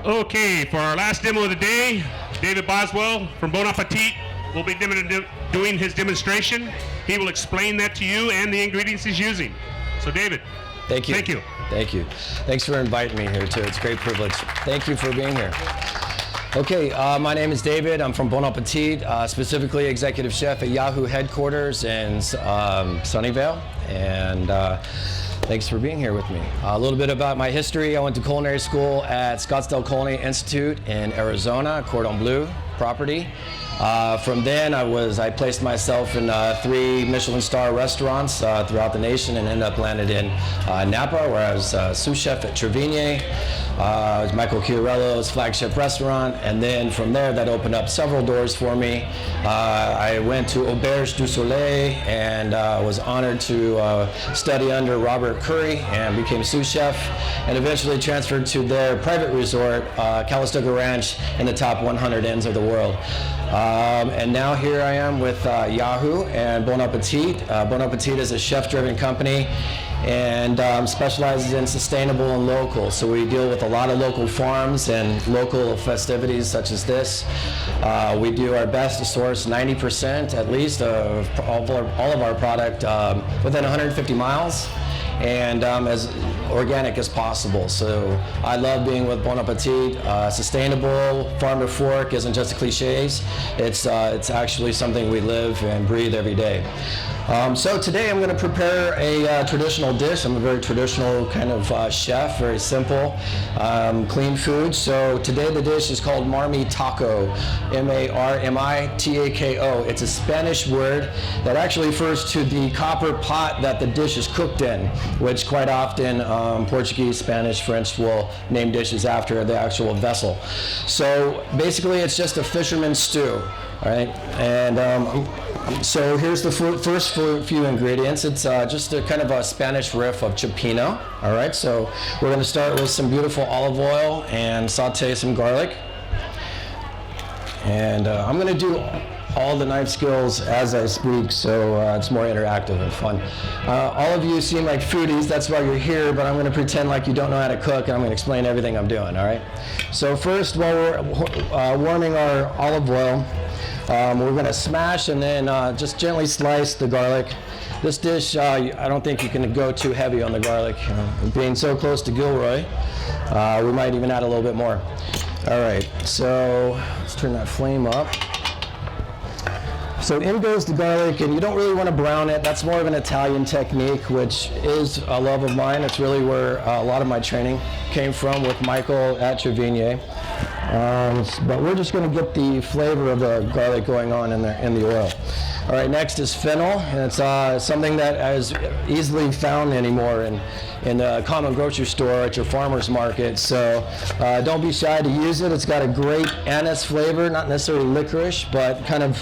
Okay, for our last demo of the day, David Boswell from Bon Appetit will be doing his demonstration. He will explain that to you and the ingredients he's using. So David. Thank you. Thank you. Thank you. Thanks for inviting me here too. It's a great privilege. Thank you for being here. Okay, my name is David. I'm from Bon Appetit, specifically executive chef at Yahoo headquarters in Sunnyvale. And thanks for being here with me. A little bit about my history. I went to culinary school at Scottsdale Culinary Institute in Arizona, Cordon Bleu property. From then, I placed myself in 3 Michelin star restaurants throughout the nation and ended up landed in Napa, where I was sous chef at Trevigny. It was Michael Chiarello's flagship restaurant, and then from there, that opened up several doors for me. I went to Auberge du Soleil and was honored to study under Robert Curry and became sous chef, and eventually transferred to their private resort, Calistoga Ranch, in the top 100 inns of the world. And now here I am with Yahoo and Bon Appetit. Bon Appetit is a chef-driven company and specializes in sustainable and local. So we deal with a lot of local farms and local festivities such as this. We do our best to source 90% at least of all of our product within 150 miles. And as organic as possible. So I love being with Bon Appetit. Sustainable, farm to fork isn't just cliches. It's actually something we live and breathe every day. So today I'm going to prepare a traditional dish. I'm a very traditional kind of chef, very simple, clean food. So today the dish is called Marmi Taco, M-A-R-M-I-T-A-K-O. It's a Spanish word that actually refers to the copper pot that the dish is cooked in, which quite often Portuguese, Spanish, French will name dishes after the actual vessel. So basically it's just a fisherman's stew, all right? And so here's the first few ingredients. It's just a kind of a Spanish riff of cioppino, all right? So we're gonna start with some beautiful olive oil and saute some garlic. And I'm gonna do all the knife skills as I speak, so it's more interactive and fun. All of you seem like foodies, that's why you're here, but I'm gonna pretend like you don't know how to cook, and I'm gonna explain everything I'm doing, all right? So first, while we're warming our olive oil, we're gonna smash and then just gently slice the garlic. This dish, I don't think you can go too heavy on the garlic. Being so close to Gilroy, we might even add a little bit more. All right, so let's turn that flame up. So in goes the garlic, and you don't really want to brown it. That's more of an Italian technique, which is a love of mine. It's really where a lot of my training came from with Michael at Trevigny. But we're just going to get the flavor of the garlic going on in the oil. All right, next is fennel, and it's something that is easily found anymore in the common grocery store at your farmer's market. So don't be shy to use it. It's got a great anise flavor, not necessarily licorice, but kind of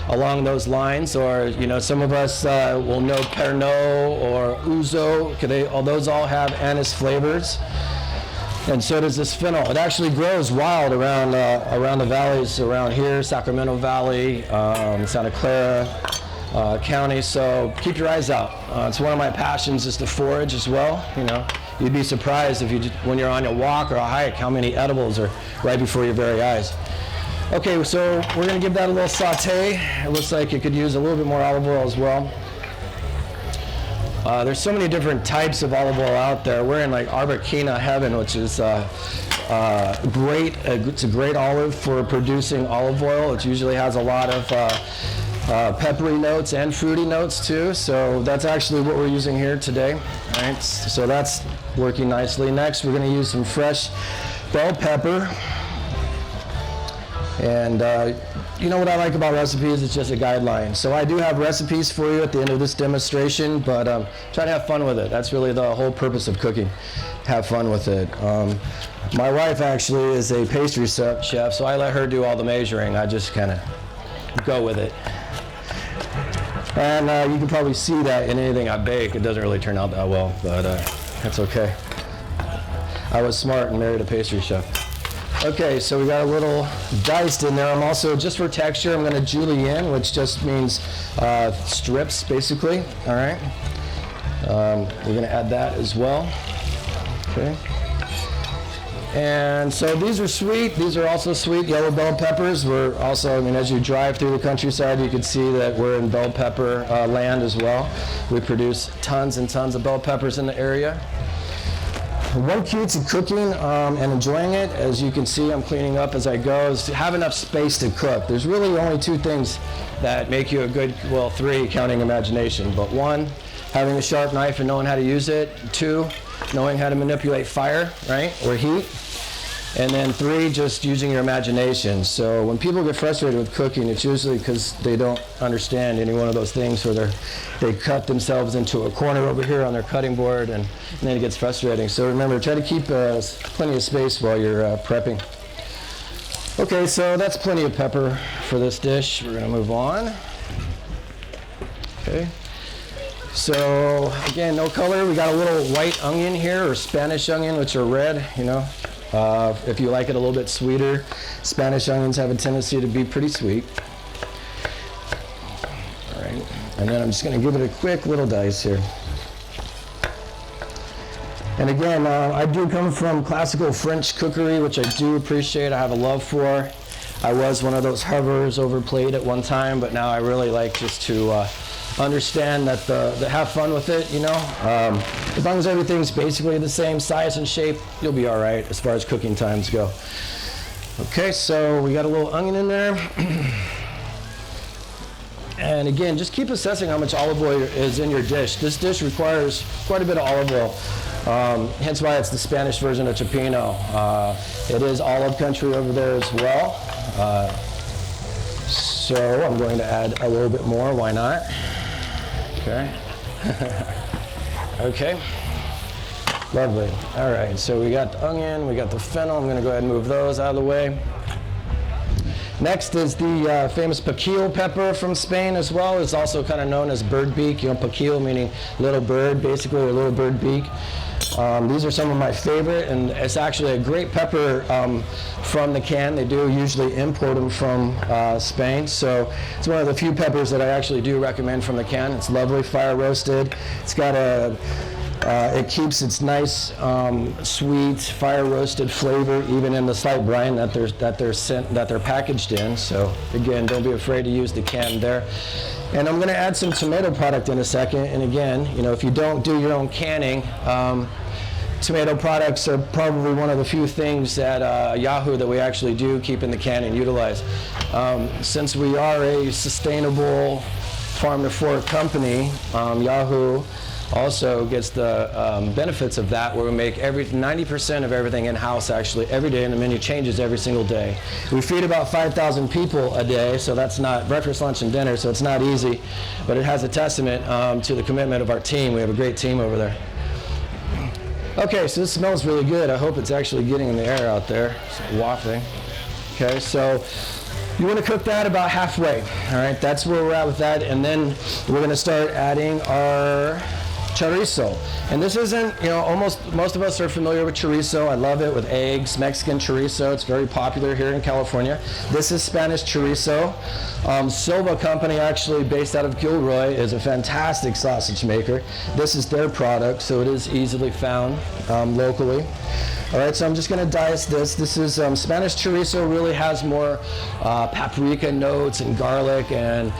along those lines. Or some of us will know Pernod or Ouzo. Those all have anise flavors. And so does this fennel. It actually grows wild around the valleys around here, Sacramento Valley, Santa Clara County. So keep your eyes out. It's one of my passions is to forage as well. You'd be surprised when you're on a walk or a hike how many edibles are right before your very eyes. Okay, so we're gonna give that a little saute. It looks like it could use a little bit more olive oil as well. There's so many different types of olive oil out there. We're in like Arbequina heaven, which is great. It's a great olive for producing olive oil. It usually has a lot of peppery notes and fruity notes too. So that's actually what we're using here today. All right, so that's working nicely. Next, we're going to use some fresh bell pepper. And what I like about recipes, it's just a guideline. So I do have recipes for you at the end of this demonstration, but try to have fun with it. That's really the whole purpose of cooking. Have fun with it. My wife actually is a pastry chef, so I let her do all the measuring. I just kind of go with it. And you can probably see that in anything I bake. It doesn't really turn out that well, but that's okay. I was smart and married a pastry chef. Okay, so we got a little diced in there. I'm also, just for texture, I'm gonna julienne, which just means strips, basically, all right? We're gonna add that as well, okay? And so these are sweet. These are also sweet yellow bell peppers. We're also, I mean, as you drive through the countryside, you can see that we're in bell pepper land as well. We produce tons and tons of bell peppers in the area. One key to cooking and enjoying it, as you can see, I'm cleaning up as I go, is to have enough space to cook. There's really only two things that make you a good, well, three, counting imagination. But one, having a sharp knife and knowing how to use it. Two, knowing how to manipulate fire, right, or heat. And then three, just using your imagination. So when people get frustrated with cooking, it's usually because they don't understand any one of those things, or they cut themselves into a corner over here on their cutting board, and then it gets frustrating. So remember, try to keep plenty of space while you're prepping. Okay, so that's plenty of pepper for this dish. We're gonna move on. Okay. So again, no color. We got a little white onion here, or Spanish onion, which are red, you know. If you like it a little bit sweeter, Spanish onions have a tendency to be pretty sweet. All right, and then I'm just going to give it a quick little dice here. And again, I do come from classical French cookery, which I do appreciate. I have a love for. I was one of those hovers over plate at one time, but now I really like just to understand that have fun with it, you know. As long as everything's basically the same size and shape, you'll be all right as far as cooking times go. Okay, so we got a little onion in there. And again, just keep assessing how much olive oil is in your dish. This dish requires quite a bit of olive oil, hence why it's the Spanish version of cioppino. It is olive country over there as well. So I'm going to add a little bit more, why not? Okay. Okay. Lovely. All right, so we got the onion, we got the fennel. I'm going to go ahead and move those out of the way. Next is the famous paquillo pepper from Spain as well. It's also kind of known as bird beak. You know, paquillo meaning little bird, basically, or little bird beak. These are some of my favorite, and it's actually a great pepper from the can. They do usually import them from Spain, so it's one of the few peppers that I actually do recommend from the can. It's lovely, fire roasted. It's got it keeps its nice, sweet, fire roasted flavor even in the slight brine that they're packaged in. So again, don't be afraid to use the can there. And I'm going to add some tomato product in a second. And again, you know, if you don't do your own canning, tomato products are probably one of the few things at Yahoo that we actually do keep in the can and utilize. Since we are a sustainable farm-to-fork company, Yahoo also gets the benefits of that, where we make 90% of everything in-house actually every day, and the menu changes every single day. We feed about 5,000 people a day, so that's not breakfast, lunch, and dinner, so it's not easy, but it has a testament to the commitment of our team. We have a great team over there. Okay, so this smells really good. I hope it's actually getting in the air out there. It's wafting. Okay, so you want to cook that about halfway. All right, that's where we're at with that, and then we're going to start adding our chorizo. And this isn't, you know, most of us are familiar with chorizo. I love it with eggs, Mexican chorizo. It's very popular here in California. This is Spanish chorizo. Silva Company, actually based out of Gilroy, is a fantastic sausage maker. This is their product, so it is easily found locally. All right, so I'm just going to dice this. This is Spanish chorizo really has more paprika notes and garlic, and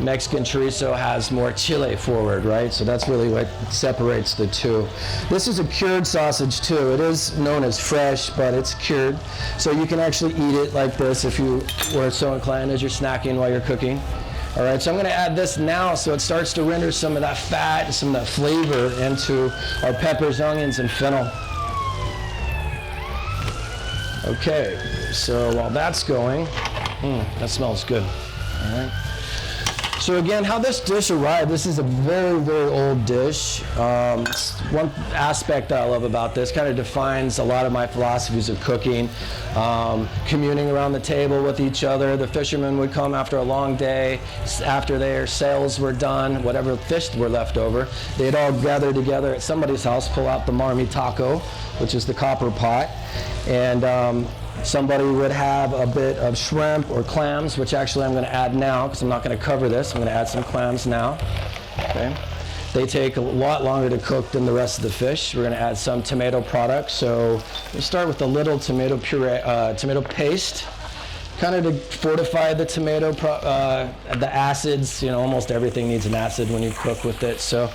Mexican chorizo has more chile forward, right? So that's really what separates the two. This is a cured sausage too. It is known as fresh, but it's cured. So you can actually eat it like this if you were so inclined as you're snacking while you're cooking. All right, so I'm going to add this now so it starts to render some of that fat and some of that flavor into our peppers, onions, and fennel. Okay, so while that's going, that smells good. All right. So again, how this dish arrived, this is a very, very old dish. One aspect that I love about this kind of defines a lot of my philosophies of cooking. Communing around the table with each other. The fishermen would come after a long day, after their sales were done, whatever fish were left over, they'd all gather together at somebody's house, pull out the marmitaco, which is the copper pot, and somebody would have a bit of shrimp or clams, which actually I'm going to add now because I'm not going to cover this. I'm going to add some clams now. Okay. They take a lot longer to cook than the rest of the fish. We're going to add some tomato products. So we'll start with a little tomato puree, tomato paste, kind of to fortify the tomato, the acids. You know, almost everything needs an acid when you cook with it. So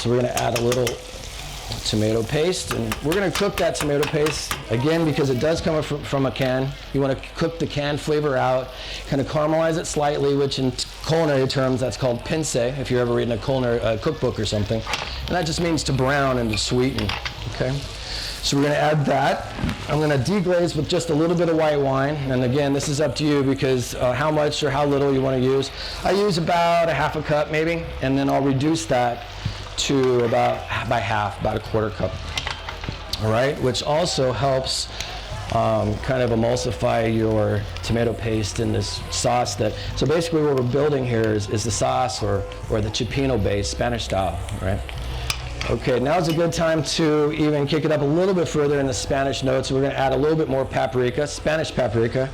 we're going to add a little tomato paste, and we're going to cook that tomato paste again because it does come from a can. You want to cook the canned flavor out, kind of caramelize it slightly, which in culinary terms that's called pince if you're ever reading a culinary cookbook or something, and that just means to brown and to sweeten. Okay, so we're going to add that. I'm going to deglaze with just a little bit of white wine, and again, this is up to you because how much or how little you want to use. I use about a half a cup maybe, and then I'll reduce that to about by half, about a quarter cup. All right, which also helps kind of emulsify your tomato paste in this sauce. So basically what we're building here is the sauce or the cioppino base, Spanish style, right? Okay, now's a good time to even kick it up a little bit further in the Spanish notes. We're going to add a little bit more paprika, Spanish paprika.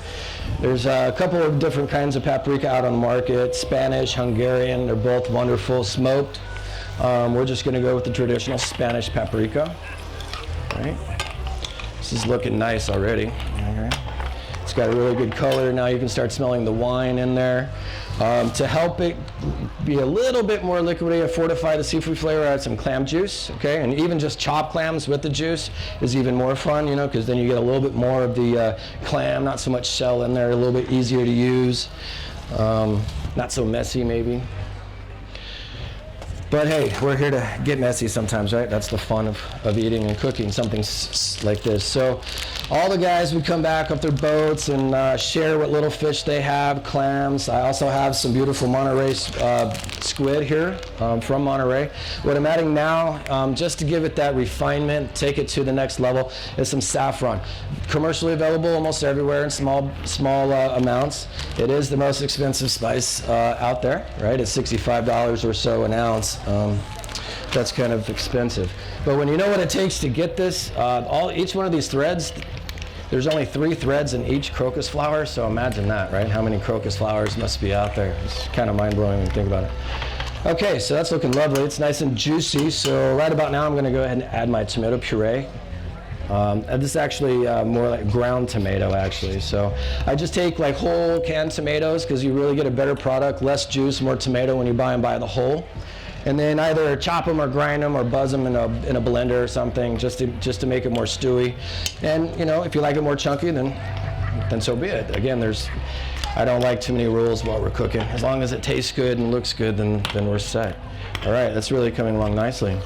There's a couple of different kinds of paprika out on the market, Spanish, Hungarian, they're both wonderful, smoked. We're just going to go with the traditional Spanish paprika. All right. This is looking nice already. All right. It's got a really good color. Now you can start smelling the wine in there. To help it be a little bit more liquidy and fortify the seafood flavor, add some clam juice. Okay, and even just chopped clams with the juice is even more fun, you know, because then you get a little bit more of the clam, not so much shell in there, a little bit easier to use, not so messy maybe. But hey, we're here to get messy sometimes, right? That's the fun of eating and cooking something like this. So all the guys would come back off their boats and share what little fish they have, clams. I also have some beautiful Monterey squid here from Monterey. What I'm adding now, just to give it that refinement, take it to the next level, is some saffron. Commercially available almost everywhere in small amounts. It is the most expensive spice out there, right? It's $65 or so an ounce. That's kind of expensive. But when you know what it takes to get this, each one of these threads, there's only 3 threads in each crocus flower, so imagine that, right? How many crocus flowers must be out there? It's kind of mind-blowing when you think about it. Okay, so that's looking lovely. It's nice and juicy. So right about now, I'm going to go ahead and add my tomato puree. This is actually more like ground tomato, actually. So I just take like whole canned tomatoes because you really get a better product, less juice, more tomato when you buy them by the whole. And then either chop them or grind them or buzz them in a blender or something just to make it more stewy. And you know, if you like it more chunky, then so be it. Again, I don't like too many rules while we're cooking. As long as it tastes good and looks good, then we're set. All right, that's really coming along nicely.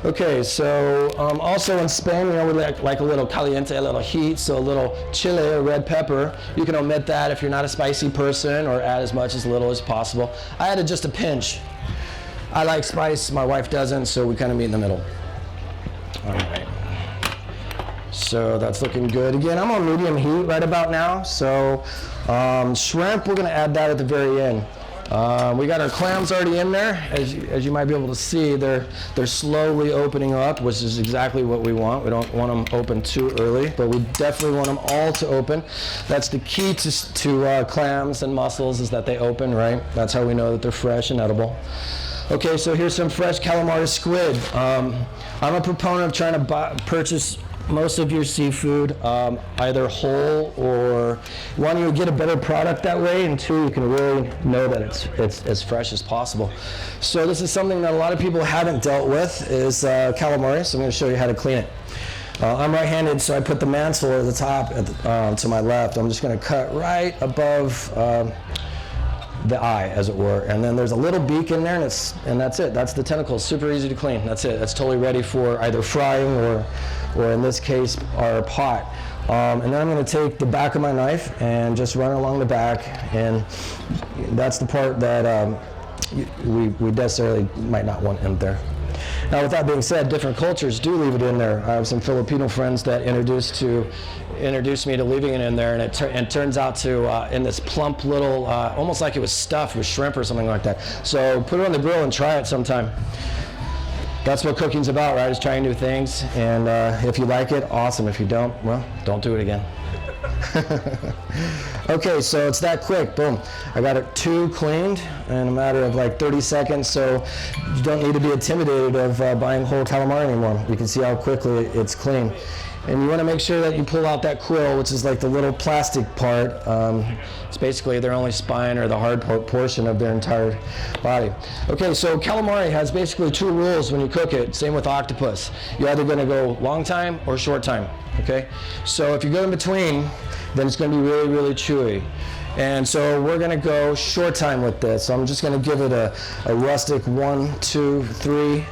Okay, so also in Spain, you know, we like a little caliente, a little heat, so a little chile or red pepper. You can omit that if you're not a spicy person, or add as much as little as possible. I added just a pinch. I like spice, my wife doesn't, so we kind of meet in the middle. All right. So that's looking good. Again, I'm on medium heat right about now. So shrimp, we're going to add that at the very end. We got our clams already in there. As you might be able to see, they're slowly opening up, which is exactly what we want. We don't want them open too early, but we definitely want them all to open. That's the key to clams and mussels, is that they open, right? That's how we know that they're fresh and edible. Okay, so here's some fresh calamari squid. I'm a proponent of trying to purchase most of your seafood either whole, or one, you get a better product that way, and 2, you can really know that it's as fresh as possible. So this is something that a lot of people haven't dealt with, is calamari, so I'm going to show you how to clean it. I'm right-handed, so I put the mantle at the top to my left. I'm just going to cut right above the eye, as it were, and then there's a little beak in there, and that's it. That's the tentacle. Super easy to clean. That's it. That's totally ready for either frying or in this case, our pot. And then I'm going to take the back of my knife and just run along the back, and that's the part that we necessarily might not want in there. Now, with that being said, different cultures do leave it in there. I have some Filipino friends that introduced me to leaving it in there, and it turns out to in this plump little, almost like it was stuffed with shrimp or something like that. So put it on the grill and try it sometime. That's what cooking's about, right? Is trying new things, and if you like it, awesome. If you don't, well, don't do it again. Okay, so it's that quick. Boom. I got it 2 cleaned in a matter of like 30 seconds, so you don't need to be intimidated of buying whole calamari anymore. You can see how quickly it's clean. And you want to make sure that you pull out that quill, which is like the little plastic part. It's basically their only spine or the hard portion of their entire body. Okay, so calamari has basically 2 rules when you cook it. Same with octopus. You're either going to go long time or short time. Okay, so if you go in between, then it's going to be really, really chewy. And so we're going to go short time with this. So I'm just going to give it a rustic 1, 2, 3.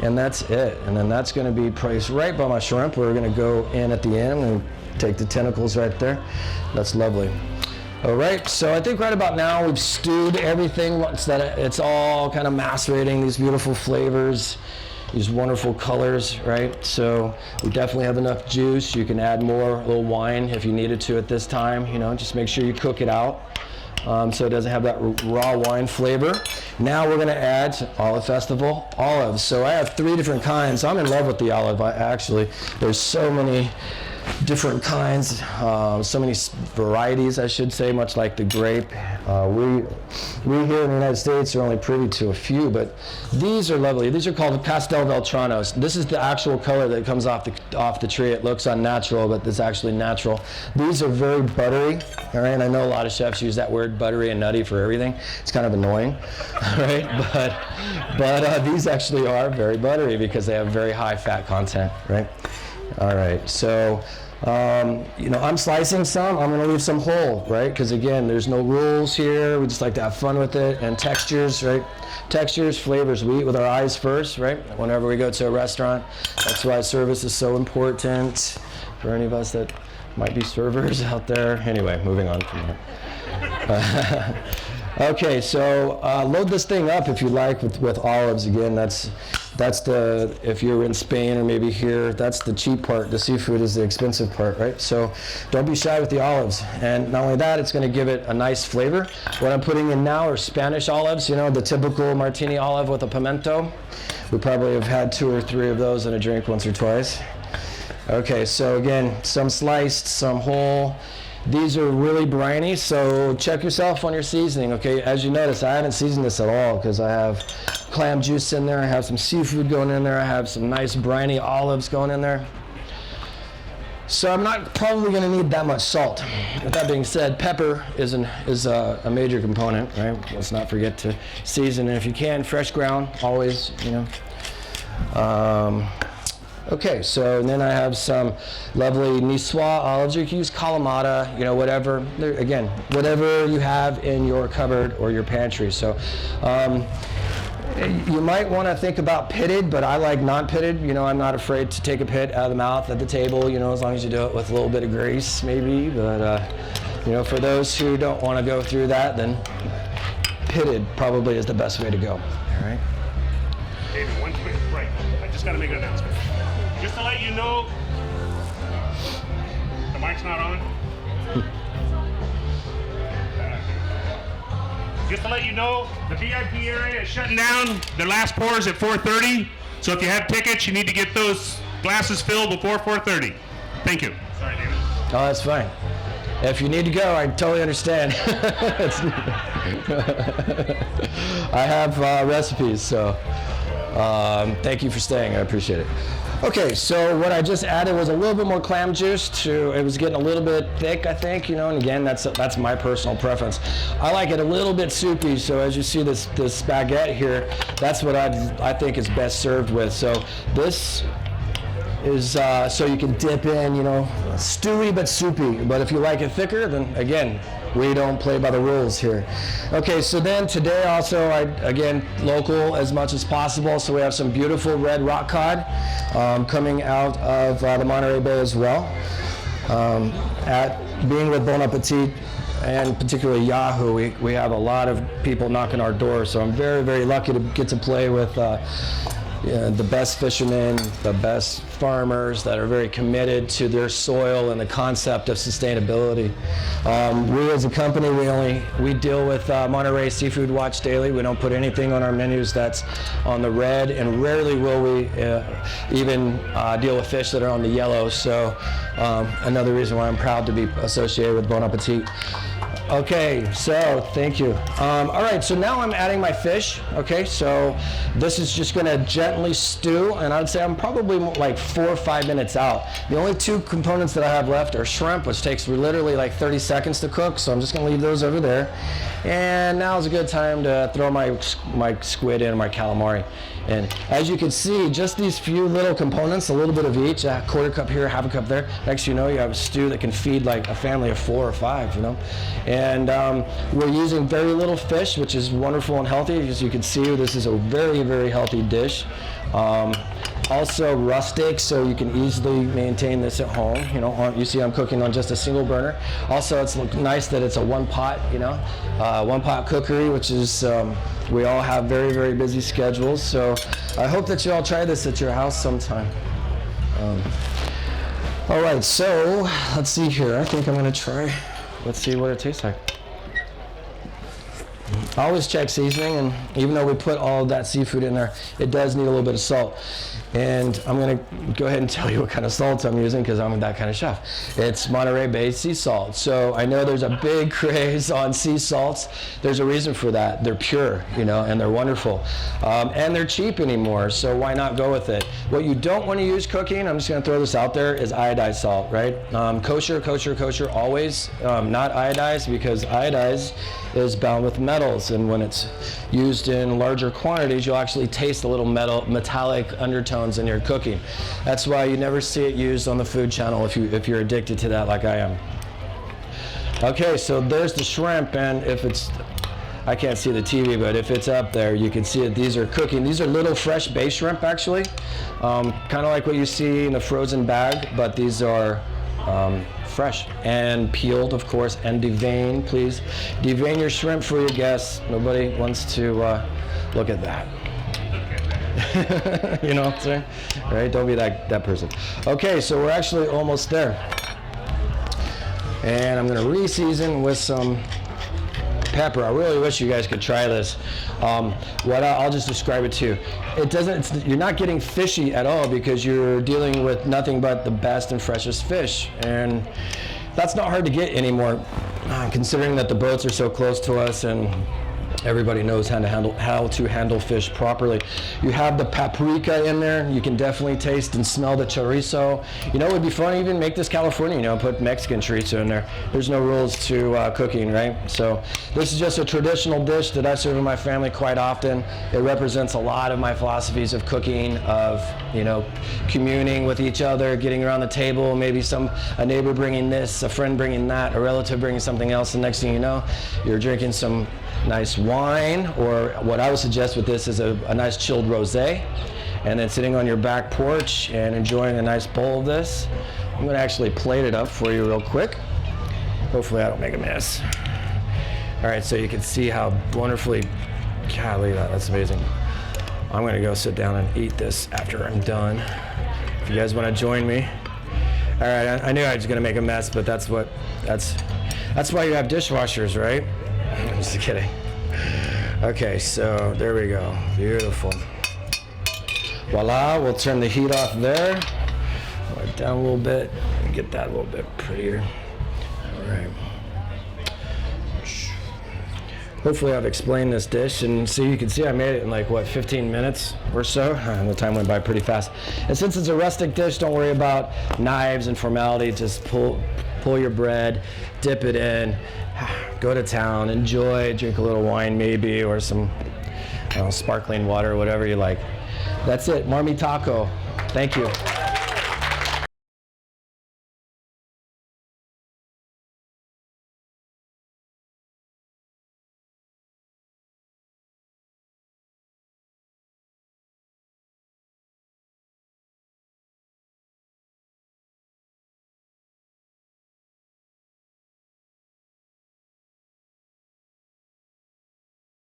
And that's it. And then that's going to be placed right by my shrimp. We're going to go in at the end and take the tentacles right there. That's lovely. All right, so I think right about now we've stewed everything once that it's all kind of macerating these beautiful flavors, these wonderful colors, right? So we definitely have enough juice. You can add more, a little wine if you needed to at this time. You know, just make sure you cook it out. So it doesn't have that raw wine flavor. Now we're going to add Olive Festival olives. So I have 3 different kinds. I'm in love with the olive, actually. There's so many different kinds, so many varieties, I should say, much like the grape. We here in the United States are only privy to a few, but these are lovely. These are called Pastel Beltranos. This is the actual color that comes off the tree. It looks unnatural, but it's actually natural. These are very buttery, all right? I know a lot of chefs use that word buttery and nutty for everything. It's kind of annoying, right? But these actually are very buttery because they have very high fat content, right? All right, so, you know, I'm slicing some. I'm going to leave some whole, right? Because, again, there's no rules here. We just like to have fun with it. And textures, right? Textures, flavors. We eat with our eyes first, right? Whenever we go to a restaurant. That's why service is so important for any of us that might be servers out there. Anyway, moving on from there. Okay, so load this thing up if you like with olives. Again, that's the, if you're in Spain or maybe here, that's the cheap part. The seafood is the expensive part, right? So don't be shy with the olives. And not only that, it's going to give it a nice flavor. What I'm putting in now are Spanish olives, you know, the typical martini olive with a pimento. We probably have had 2 or 3 of those in a drink once or twice. Okay, so again, some sliced, some whole. These are really briny, so check yourself on your seasoning, okay? As you notice, I haven't seasoned this at all because I have clam juice in there, I have some seafood going in there, I have some nice briny olives going in there. So I'm not probably going to need that much salt. With that being said, pepper is a major component, right? Let's not forget to season, and if you can, fresh ground, always, you know. Okay, so then I have some lovely Niçoise olives. You can use Kalamata, you know, whatever. Again, whatever you have in your cupboard or your pantry. So you might want to think about pitted, but I like non-pitted. You know, I'm not afraid to take a pit out of the mouth at the table, you know, as long as you do it with a little bit of grace, maybe. But, you know, for those who don't want to go through that, then pitted probably is the best way to go. All right? David, one quick break. I just got to make an announcement. Just to let you know, the mic's not on. Just to let you know, the VIP area is shutting down. The last pour is at 4:30. So if you have tickets, you need to get those glasses filled before 4:30. Thank you. Sorry, David. Oh, that's fine. If you need to go, I totally understand. I have recipes, so thank you for staying. I appreciate it. Okay, so what I just added was a little bit more clam juice it was getting a little bit thick, I think, you know, and again, that's my personal preference. I like it a little bit soupy, so as you see this baguette here, that's what I think is best served with. So this is so you can dip in, you know, stewy but soupy. But if you like it thicker, then again, we don't play by the rules here. Okay, so then today also, again, local as much as possible. So we have some beautiful red rock cod coming out of the Monterey Bay as well. Being with Bon Appetit, and particularly Yahoo, we have a lot of people knocking our doors. So I'm very, very lucky to get to play with the best fishermen, the best farmers that are very committed to their soil and the concept of sustainability. We as a company, we deal with Monterey Seafood Watch daily. We don't put anything on our menus that's on the red, and rarely will we even deal with fish that are on the yellow. So another reason why I'm proud to be associated with Bon Appetit. Okay, so thank you. All right, so now I'm adding my fish. Okay, so this is just gonna gently stew, and I'd say I'm probably like 4 or 5 minutes out. The only 2 components that I have left are shrimp, which takes literally like 30 seconds to cook, so I'm just gonna leave those over there. And now is a good time to throw my squid in, my calamari. And as you can see, just these few little components, a little bit of each, a quarter cup here, half a cup there. Next you know, you have a stew that can feed like a family of 4 or 5, you know. And we're using very little fish, which is wonderful and healthy. As you can see, this is a very, very healthy dish. Also rustic, so you can easily maintain this at home. You know, you see I'm cooking on just a single burner. Also, it's nice that it's a one pot, you know, one pot cookery, which is, we all have very, very busy schedules. So I hope that you all try this at your house sometime. All right, so let's see here. I think I'm gonna try. Let's see what it tastes like. I always check seasoning, and even though we put all of that seafood in there, it does need a little bit of salt. And I'm gonna go ahead and tell you what kind of salt I'm using, because I'm that kind of chef. It's Monterey Bay sea salt. So I know there's a big craze on sea salts. There's a reason for that. They're pure, you know, and they're wonderful. And they're cheap anymore, so why not go with it? What you don't want to use cooking, I'm just gonna throw this out there, is iodized salt, right? Kosher, always not iodized, because iodized is bound with metals, and when it's used in larger quantities, you'll actually taste a little metallic undertones in your cooking. That's why you never see it used on the Food Channel if you're addicted to that like I am. Okay, so there's the shrimp, and if it's, I can't see the TV, but if it's up there, you can see that these are cooking. These are little fresh bay shrimp, actually, kind of like what you see in the frozen bag, but these are fresh and peeled, of course, and deveined. Please devein your shrimp for your guests. Nobody wants to look at that. You know what I'm saying? Right? Don't be that person. Okay, so we're actually almost there. And I'm gonna re-season with some pepper. I really wish you guys could try this. I'll just describe it to you. You're not getting fishy at all, because you're dealing with nothing but the best and freshest fish. And that's not hard to get anymore, considering that the boats are so close to us and everybody knows how to handle fish properly. You have the paprika in there. You can definitely taste and smell the chorizo. You know, it would be fun to even make this California, you know, put Mexican chorizo in there. There's no rules to cooking, right? So this is just a traditional dish that I serve in my family quite often. It represents a lot of my philosophies of cooking, of, you know, communing with each other, getting around the table, maybe a neighbor bringing this, a friend bringing that, a relative bringing something else, and next thing you know, you're drinking some nice wine, or what I would suggest with this is a nice chilled rosé, and then sitting on your back porch and enjoying a nice bowl of this. I'm going to actually plate it up for you real quick. Hopefully I don't make a mess. All right, so you can see how wonderfully, God, look at that, that's amazing. I'm going to go sit down and eat this after I'm done. If you guys want to join me. All right, I knew I was going to make a mess, but that's why you have dishwashers, right? I'm just kidding. Okay, so there we go. Beautiful. Voila, we'll turn the heat off there. Right down a little bit and get that a little bit prettier. All right. Hopefully I've explained this dish, and so you can see I made it in like, what, 15 minutes or so? The time went by pretty fast. And since it's a rustic dish, don't worry about knives and formality. Just pull your bread, dip it in, go to town, enjoy, drink a little wine maybe, or some sparkling water, whatever you like. That's it, Marmi Taco. Thank you.